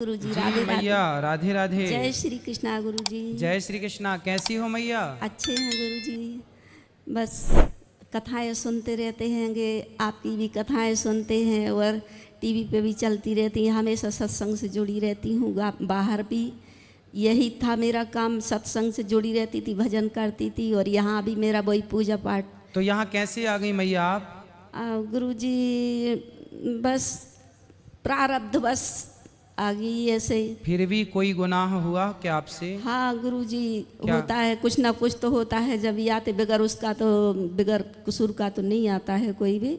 गुरुजी जी राधे मैया, राधे। राधे राधे। जय श्री कृष्णा गुरुजी। जय श्री कृष्णा। कैसी हो मैया? अच्छे हैं गुरुजी। बस कथाएं सुनते रहते हैंगे, आपकी भी कथाएं सुनते हैं और टीवी पे भी चलती रहती हैं। हमेशा सत्संग से जुड़ी रहती हूँ, बाहर भी यही था मेरा काम, सत्संग से जुड़ी रहती थी, भजन करती थी और यहाँ भी मेरा वही पूजा पाठ। तो यहाँ कैसे आ गई मैया आप? गुरुजी बस प्रारब्ध बस आ गई ऐसे। फिर भी कोई गुनाह हुआ क्या आपसे? हाँ गुरुजी, क्या? होता है, कुछ ना कुछ तो होता है। जब ये आते बगैर उसका तो, बगैर कसूर का तो नहीं आता है कोई भी।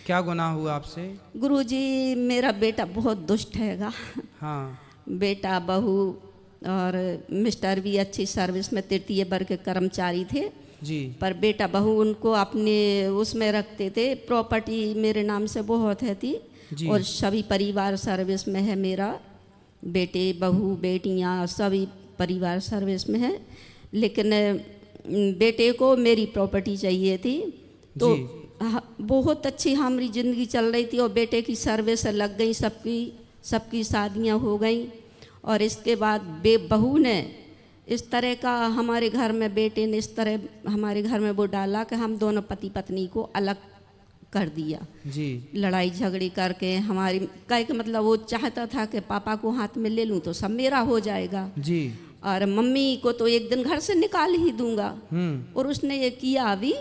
क्या गुनाह हुआ आपसे? गुरुजी मेरा बेटा बहुत दुष्ट हैगा। हाँ। बेटा बहू और मिस्टर भी अच्छी सर्विस में तृतीय वर्ग के कर्मचारी थे, जी। पर बेटा बहू उनको अपने उसमें रखते थे। प्रॉपर्टी मेरे नाम से बहुत है थी जी। और सभी परिवार सर्विस में है। मेरा बेटे बहू बेटियां सभी परिवार सर्विस में है, लेकिन बेटे को मेरी प्रॉपर्टी चाहिए थी। तो बहुत अच्छी हमारी ज़िंदगी चल रही थी और बेटे की सर्विस लग गई, सबकी शादियां हो गई। और इसके बाद बहू ने इस तरह का हमारे घर में, बेटे ने इस तरह हमारे घर में वो डाला कि हम दोनों पति पत्नी को अलग कर दिया जी। लड़ाई झगड़ी करके। हमारी कह के मतलब वो चाहता था कि पापा को हाथ में ले लूँ तो सब मेरा हो जाएगा जी। और मम्मी को तो एक दिन घर से निकाल ही दूंगा। और उसने ये किया अभी,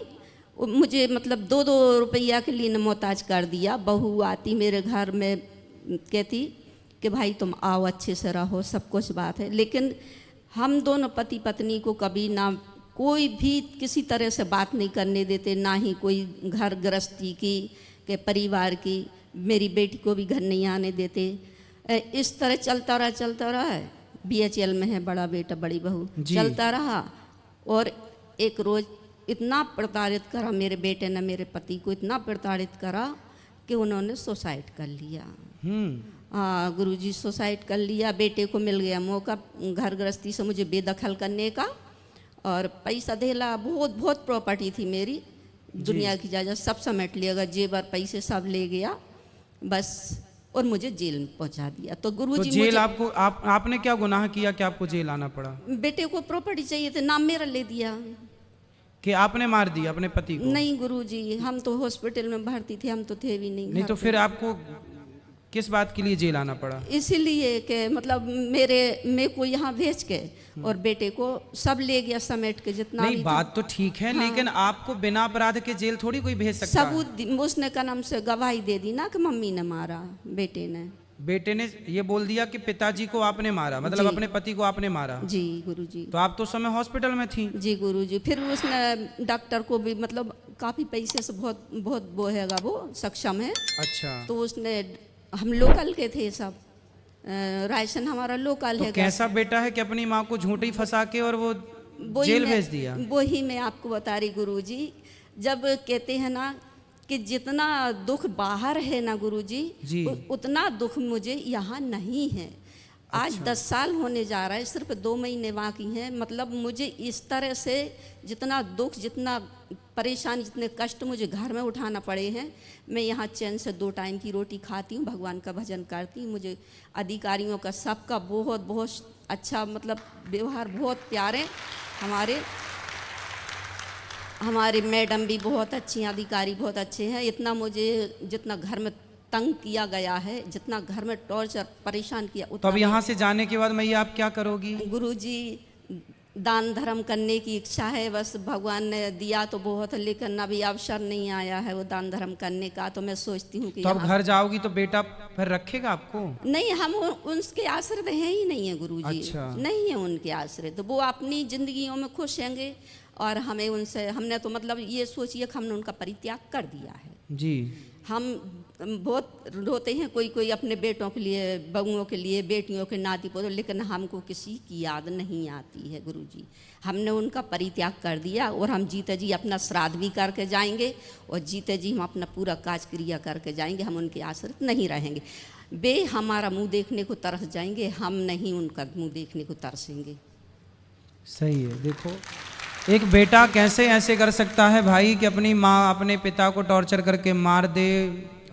मुझे मतलब 2-2 रुपया के लिए मोहताज कर दिया। बहू आती मेरे घर में कहती कि भाई तुम आओ, अच्छे से रहो, सब कुछ बात है। लेकिन हम दोनों पति पत्नी को कभी ना कोई भी किसी तरह से बात नहीं करने देते, ना ही कोई घर गृहस्थी की के परिवार की। मेरी बेटी को भी घर नहीं आने देते। इस तरह चलता रहा है। BHL में है बड़ा बेटा बड़ी बहू, चलता रहा। और एक रोज़ इतना प्रताड़ित करा मेरे बेटे ने, मेरे पति को इतना प्रताड़ित करा कि उन्होंने सुसाइड कर लिया। हाँ गुरुजी, सुसाइड कर लिया। बेटे को मिल गया मौका घर गृहस्थी से मुझे बेदखल करने का और पैसा देला। बहुत प्रॉपर्टी थी मेरी, दुनिया की जायदाद सब समेट लिया, जेवर पैसे सब ले गया बस, और मुझे जेल में पहुंचा दिया। तो गुरुजी, तो जेल आपको आपने क्या गुनाह किया कि आपको जेल आना पड़ा? बेटे को प्रॉपर्टी चाहिए थे, नाम मेरा ले दिया। कि आपने मार दिया अपने पति को? नहीं गुरुजी, हम तो हॉस्पिटल में भर्ती थे, हम तो थे भी नहीं। नहीं तो फिर आपको किस बात के लिए जेल आना पड़ा? इसीलिए कि मतलब मेरे को यहाँ भेज के और बेटे को सब ले गया समेट के जितना। नहीं बात तो ठीक है, हाँ। लेकिन आपको बिना अपराध के जेल थोड़ी कोई भेज सकता है। सबूत उसने का नाम से गवाही दे दी ना कि मम्मी ने मारा बेटे ने। बेटे ने ये बोल दिया कि पिताजी को आपने मारा, मतलब अपने पति को आपने मारा? जी गुरुजी। तो आप तो उस समय हॉस्पिटल में थी? जी गुरुजी। फिर उसने डॉक्टर को भी मतलब काफ़ी पैसे से बहुत वो हैगा, वो सक्षम है। अच्छा। तो उसने, हम लोकल के थे सब, राशन हमारा लोकल है। कैसा बेटा है कि अपनी माँ को झूठी फंसा के और वो जेल भेज दिया? वही मैं आपको बता रही गुरुजी। जब कहते हैं ना कि जितना दुख बाहर है ना गुरुजी, उतना दुख मुझे यहाँ नहीं है। आज 10 साल होने जा रहा है, सिर्फ 2 महीने बाकी हैं। मतलब मुझे इस तरह से जितना दुख, जितना परेशानी, जितने कष्ट मुझे घर में उठाना पड़े हैं, मैं यहाँ चैन से 2 टाइम की रोटी खाती हूँ, भगवान का भजन करती हूँ। मुझे अधिकारियों का सबका बहुत अच्छा मतलब व्यवहार, बहुत प्यारे। हमारे मैडम भी बहुत अच्छी हैं, अधिकारी बहुत अच्छे हैं। इतना मुझे जितना घर में तंग किया गया है, जितना घर में टॉर्चर परेशान किया, तो अब यहाँ से जाने के बाद मैया आप क्या करोगी? गुरुजी दान धर्म करने की इच्छा है, बस भगवान ने दिया तो बहुत है, लेकिन अभी अवसर नहीं आया है वो दान धर्म करने का। तो मैं सोचती हूँ कि तो अब घर जाओगी तो बेटा फिर रखेगा आपको? नहीं, हम उनके आश्रित हैं ही नहीं है गुरुजी। अच्छा। नहीं है उनके आश्रित, तो वो अपनी जिंदगियों में खुश रहेंगे और हमें उनसे, हमने तो मतलब ये सोचिए कि हमने उनका परित्याग कर दिया है। जी। हम बहुत रोते हैं कोई अपने बेटों के लिए, बहुओं के लिए, बेटियों के नाती पोतों, लेकिन हमको किसी की याद नहीं आती है गुरुजी। हमने उनका परित्याग कर दिया और हम जीते जी अपना श्राद्ध भी करके जाएंगे और जीते जी हम अपना पूरा काज क्रिया करके जाएंगे। हम उनके आश्रित नहीं रहेंगे। वे हमारा मुंह देखने को तरस जाएंगे, हम नहीं उनका मुंह देखने को तरसेंगे। सही है। देखो एक बेटा कैसे ऐसे कर सकता है भाई कि अपनी माँ अपने पिता को टॉर्चर करके मार दे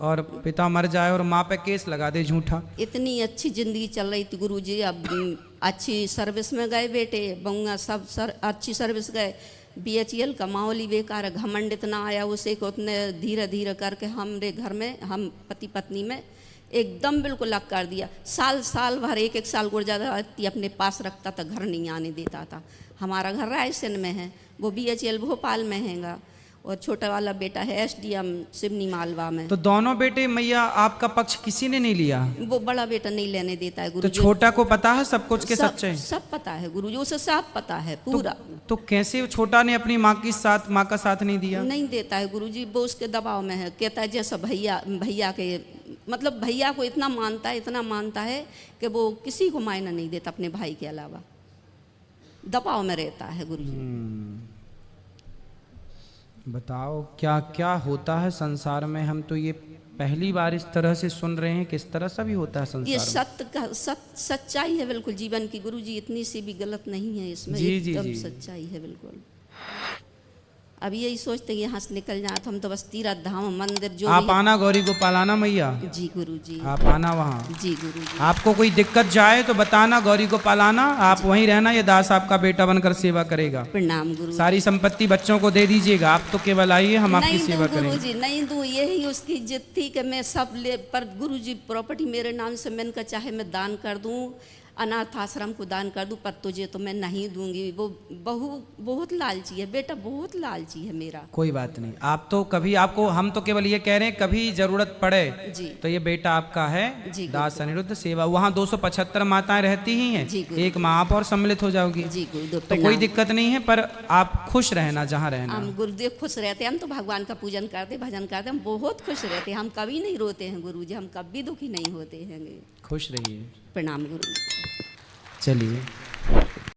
और पिता मर जाए और माँ पे केस लगा दे झूठा। इतनी अच्छी जिंदगी चल रही थी गुरुजी, अब अच्छी सर्विस में गए बेटे बउआ सब अच्छी सर्विस गए, BHEL का माहौल बेकार है, घमंड इतना आया उसे को उतने धीरे धीरे करके हमारे घर में हम पति पत्नी में एकदम बिल्कुल लग कर दिया। साल भर एक साल गुजरा अपने पास रखता था, घर नहीं आने देता था। हमारा घर रायसेन में है, वो BHEL भोपाल में हैगा, और छोटा वाला बेटा है SDM सिवनी मालवा में। तो दोनों बेटे मैया आपका पक्ष किसी ने नहीं लिया? वो बड़ा बेटा नहीं लेने देता है गुरु। तो छोटा को पता है सब कुछ के सच्चाई? सब पता है गुरुजी, उसे सब पता है पूरा। तो कैसे छोटा ने अपनी माँ का साथ नहीं दिया? नहीं देता है गुरुजी, वो उसके दबाव में है। कहता है जैसा भैया के मतलब भैया को इतना मानता है कि वो किसी को मायना नहीं देता अपने भाई के अलावा, दबाव में रहता है गुरुजी। बताओ क्या क्या होता है संसार में, हम तो ये पहली बार इस तरह से सुन रहे हैं, किस तरह से भी होता है संसार ये में। सत्य का सच्चाई है बिल्कुल जीवन की गुरुजी, इतनी सी भी गलत नहीं है इसमें, एकदम सच्चाई है बिल्कुल। अब यही सोचते हैं यहाँ से निकल जाए तो हम तो बस तीर्थ धाम मंदिर जो आप आना गौरी को पालाना मैया। जी गुरुजी, आप आना वहाँ। जी गुरुजी। आपको कोई दिक्कत जाए तो बताना, गौरी को पालाना, आप वहीं रहना, ये दास आपका बेटा बनकर सेवा करेगा। प्रणाम गुरु। सारी संपत्ति बच्चों को दे दीजिएगा, आप तो केवल आइए, हम आपकी सेवा करेंगे। गुरुजी नहीं दूं, यही उसकी जिद थी कि मैं सब ले, पर गुरुजी प्रॉपर्टी मेरे नाम से मैंने कहा चाहे मैं दान कर दूं, अनाथ आश्रम को दान कर दूं, पर तुझे तो मैं नहीं दूंगी। वो बहू बहुत लालची है, बेटा बहुत लालची है मेरा। कोई बात नहीं, आप तो कभी आपको, हम तो केवल ये कह रहे हैं कभी जरूरत पड़े जी तो ये बेटा आपका है। दास अनिरुद्ध सेवा, वहाँ 275 माताएं रहती ही हैं, एक माँ आप और सम्मिलित हो जाओगी। जी गुरुदेव, तो कोई दिक्कत नहीं है, पर आप खुश रहना जहाँ रहना। हम गुरुदेव खुश रहते हैं, हम तो भगवान का पूजन करते भजन करते, हम बहुत खुश रहते हैं, हम कभी नहीं रोते हैं गुरुजी, हम कभी दुखी नहीं होते हैं। खुश रहिए। प्रणाम गुरु। चलिए।